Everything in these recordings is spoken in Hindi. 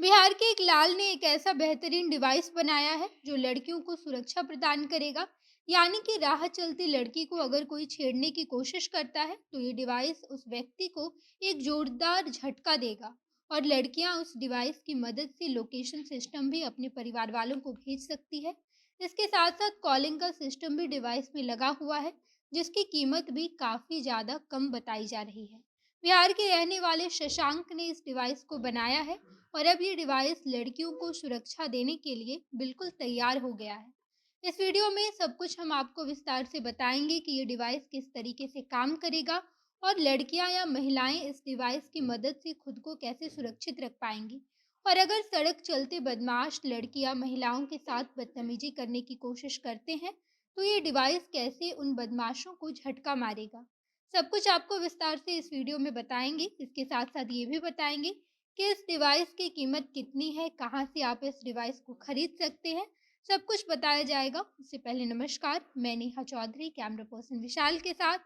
बिहार के एक लाल ने एक ऐसा बेहतरीन डिवाइस बनाया है जो लड़कियों को सुरक्षा प्रदान करेगा। यानी कि राह चलती लड़की को अगर कोई छेड़ने की कोशिश करता है तो ये डिवाइस उस व्यक्ति को एक जोरदार झटका देगा। और लड़कियां उस डिवाइस की मदद से लोकेशन सिस्टम भी अपने परिवार वालों को भेज सकती है। इसके साथ साथ कॉलिंग का सिस्टम भी डिवाइस में लगा हुआ है, जिसकी कीमत भी काफ़ी ज़्यादा कम बताई जा रही है। बिहार के रहने वाले शशांक ने इस डिवाइस को बनाया है और अब ये डिवाइस लड़कियों को सुरक्षा देने के लिए बिल्कुल तैयार हो गया है। इस वीडियो में सब कुछ हम आपको विस्तार से बताएंगे कि ये डिवाइस किस तरीके से काम करेगा और लड़कियां या महिलाएं इस डिवाइस की मदद से खुद को कैसे सुरक्षित रख पाएंगी। और अगर सड़क चलते बदमाश लड़कियां महिलाओं के साथ बदतमीजी करने की कोशिश करते हैं तो ये डिवाइस कैसे उन बदमाशों को झटका मारेगा। सब कुछ आपको विस्तार से इस वीडियो में बताएंगे। इसके साथ साथ ये भी बताएंगे कि इस डिवाइस की कीमत कितनी है, कहाँ से आप इस डिवाइस को खरीद सकते हैं, सब कुछ बताया जाएगा। उससे पहले नमस्कार, मैं नेहा चौधरी कैमरा पर्सन विशाल के साथ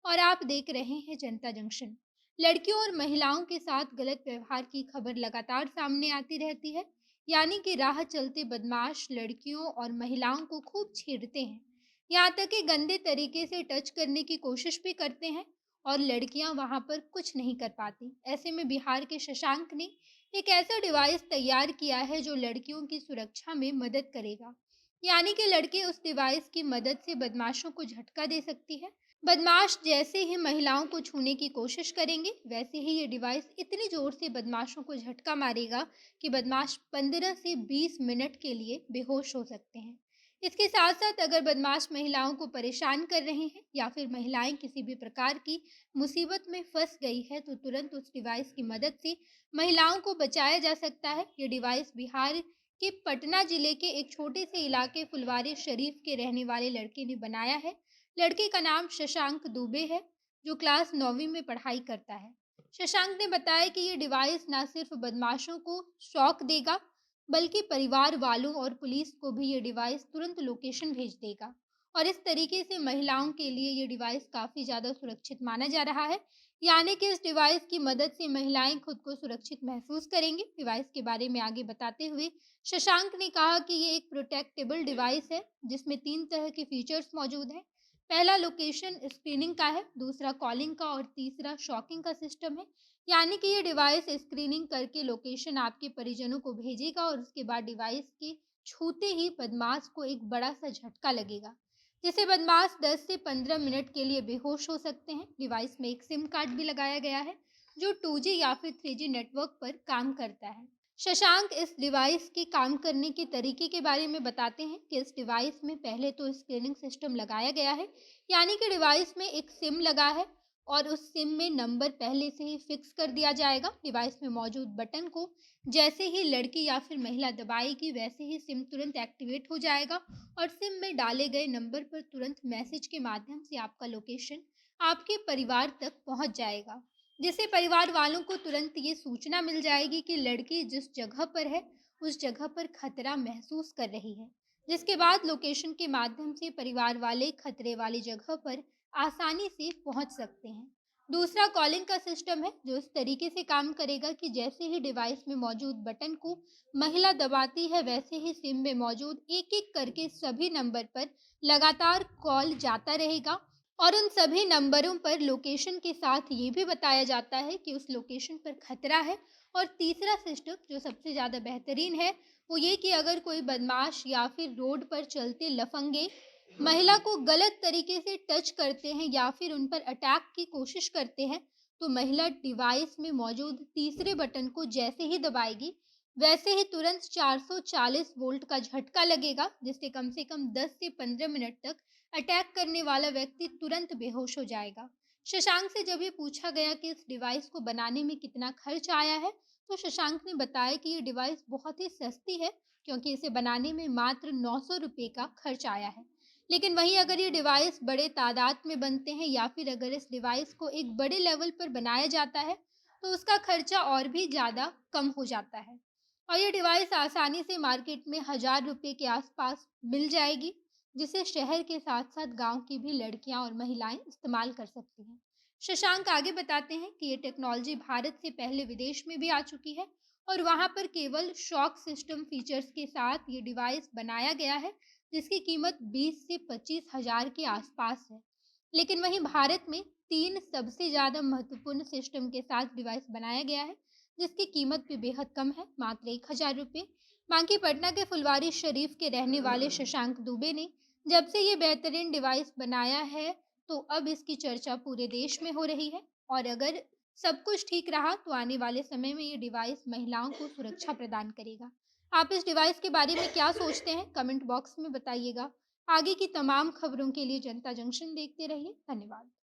और आप देख रहे हैं जनता जंक्शन। लड़कियों और महिलाओं के साथ गलत व्यवहार की खबर लगातार सामने आती रहती है। यानी कि राह चलते बदमाश लड़कियों और महिलाओं को खूब छेड़ते हैं, यहाँ तक कि गंदे तरीके से टच करने की कोशिश भी करते हैं और लड़कियां वहां पर कुछ नहीं कर पाती। ऐसे में बिहार के शशांक ने एक ऐसा डिवाइस तैयार किया है जो लड़कियों की सुरक्षा में मदद करेगा। यानी कि लड़के उस डिवाइस की मदद से बदमाशों को झटका दे सकती है। बदमाश जैसे ही महिलाओं को छूने की कोशिश करेंगे वैसे ही ये डिवाइस इतनी जोर से बदमाशों को झटका मारेगा कि बदमाश 15 से 20 मिनट के लिए बेहोश हो सकते हैं। इसके साथ साथ अगर बदमाश महिलाओं को परेशान कर रहे हैं या फिर महिलाएं किसी भी प्रकार की मुसीबत में फंस गई है तो तुरंत उस डिवाइस की मदद से महिलाओं को बचाया जा सकता है। ये डिवाइस बिहार के पटना जिले के एक छोटे से इलाके फुलवारी शरीफ के रहने वाले लड़के ने बनाया है। लड़के का नाम शशांक दुबे है, जो क्लास 9वीं में पढ़ाई करता है। शशांक ने बताया कि ये डिवाइस न सिर्फ बदमाशों को शॉक देगा बल्कि परिवार वालों और पुलिस को भी ये डिवाइस तुरंत लोकेशन भेज देगा। और इस तरीके से महिलाओं के लिए ये डिवाइस काफ़ी ज़्यादा सुरक्षित माना जा रहा है। यानी कि इस डिवाइस की मदद से महिलाएं खुद को सुरक्षित महसूस करेंगी। डिवाइस के बारे में आगे बताते हुए शशांक ने कहा कि ये एक प्रोटेक्टेबल डिवाइस है जिसमें 3 तरह के फीचर्स मौजूद हैं। पहला लोकेशन स्क्रीनिंग का है, दूसरा कॉलिंग का और तीसरा शॉकिंग का सिस्टम है। यानी कि ये डिवाइस स्क्रीनिंग करके लोकेशन आपके परिजनों को भेजेगा और उसके बाद डिवाइस के छूते ही बदमाश को एक बड़ा सा झटका लगेगा, जिसे बदमाश 10 से 15 मिनट के लिए बेहोश हो सकते हैं। डिवाइस में एक सिम कार्ड भी लगाया गया है जो 2G या फिर 3G नेटवर्क पर काम करता है। शशांक इस डिवाइस के काम करने के तरीके के बारे में बताते हैं कि इस डिवाइस में पहले तो स्क्रीनिंग सिस्टम लगाया गया है। यानी कि डिवाइस में एक सिम लगा है और उस सिम में नंबर पहले से ही फिक्स कर दिया जाएगा। डिवाइस में मौजूद बटन को जैसे ही लड़की या फिर महिला दबाएगी वैसे ही सिम तुरंत एक्टिवेट हो जाएगा और सिम में डाले गए नंबर पर तुरंत मैसेज के माध्यम से आपका लोकेशन आपके परिवार तक पहुंच जाएगा, जिससे परिवार वालों को तुरंत ये सूचना मिल जाएगी कि लड़की जिस जगह पर है उस जगह पर खतरा महसूस कर रही है। जिसके बाद लोकेशन के माध्यम से परिवार वाले खतरे वाली जगह पर आसानी से पहुंच सकते हैं। दूसरा कॉलिंग का सिस्टम है जो इस तरीके से काम करेगा कि जैसे ही डिवाइस में मौजूद बटन को महिला दबाती है वैसे ही सिम में मौजूद एक एक करके सभी नंबर पर लगातार कॉल जाता रहेगा और उन सभी नंबरों पर लोकेशन के साथ ये भी बताया जाता है कि उस लोकेशन पर खतरा है। और तीसरा सिस्टम जो सबसे ज़्यादा बेहतरीन है वो ये कि अगर कोई बदमाश या फिर रोड पर चलते लफंगे महिला को गलत तरीके से टच करते हैं या फिर उन पर अटैक की कोशिश करते हैं तो महिला डिवाइस में मौजूद तीसरे बटन को जैसे ही दबाएगी वैसे ही तुरंत 440 वोल्ट का झटका लगेगा, जिससे कम से कम 10 से 15 मिनट तक अटैक करने वाला व्यक्ति तुरंत बेहोश हो जाएगा। शशांक से जब ये पूछा गया कि इस डिवाइस को बनाने में कितना खर्च आया है तो शशांक ने बताया कि ये डिवाइस बहुत ही सस्ती है, क्योंकि इसे बनाने में मात्र 900 रुपये का खर्च आया है। लेकिन वहीं अगर ये डिवाइस बड़े तादाद में बनते हैं या फिर अगर इस डिवाइस को एक बड़े लेवल पर बनाया जाता है तो उसका खर्चा और भी ज़्यादा कम हो जाता है। और ये डिवाइस आसानी से मार्केट में 1000 रुपये के आसपास मिल जाएगी, जिसे शहर के साथ साथ गांव की भी लड़कियां और महिलाएं इस्तेमाल कर सकती हैं। शशांक आगे बताते हैं कि ये टेक्नोलॉजी भारत से पहले विदेश में भी आ चुकी है और वहाँ पर केवल शॉक सिस्टम फीचर्स के साथ ये डिवाइस बनाया गया है, जिसकी कीमत 20 से 25,000 के आसपास है। लेकिन वहीं भारत में 3 सबसे ज़्यादा महत्वपूर्ण सिस्टम के साथ डिवाइस बनाया गया है, जिसकी कीमत भी बेहद कम है, मात्र 1,000 रुपए। बाकी पटना के फुलवारी शरीफ के रहने वाले शशांक दुबे ने जब से ये बेहतरीन डिवाइस बनाया है, तो अब इसकी चर्चा पूरे देश में हो रही है। और अगर सब कुछ ठीक रहा तो आने वाले समय में ये डिवाइस महिलाओं को सुरक्षा प्रदान करेगा। आप इस डिवाइस के बारे में क्या सोचते हैं? कमेंट बॉक्स में बताइएगा। आगे की तमाम खबरों के लिए जनता जंक्शन देखते रहिए। धन्यवाद।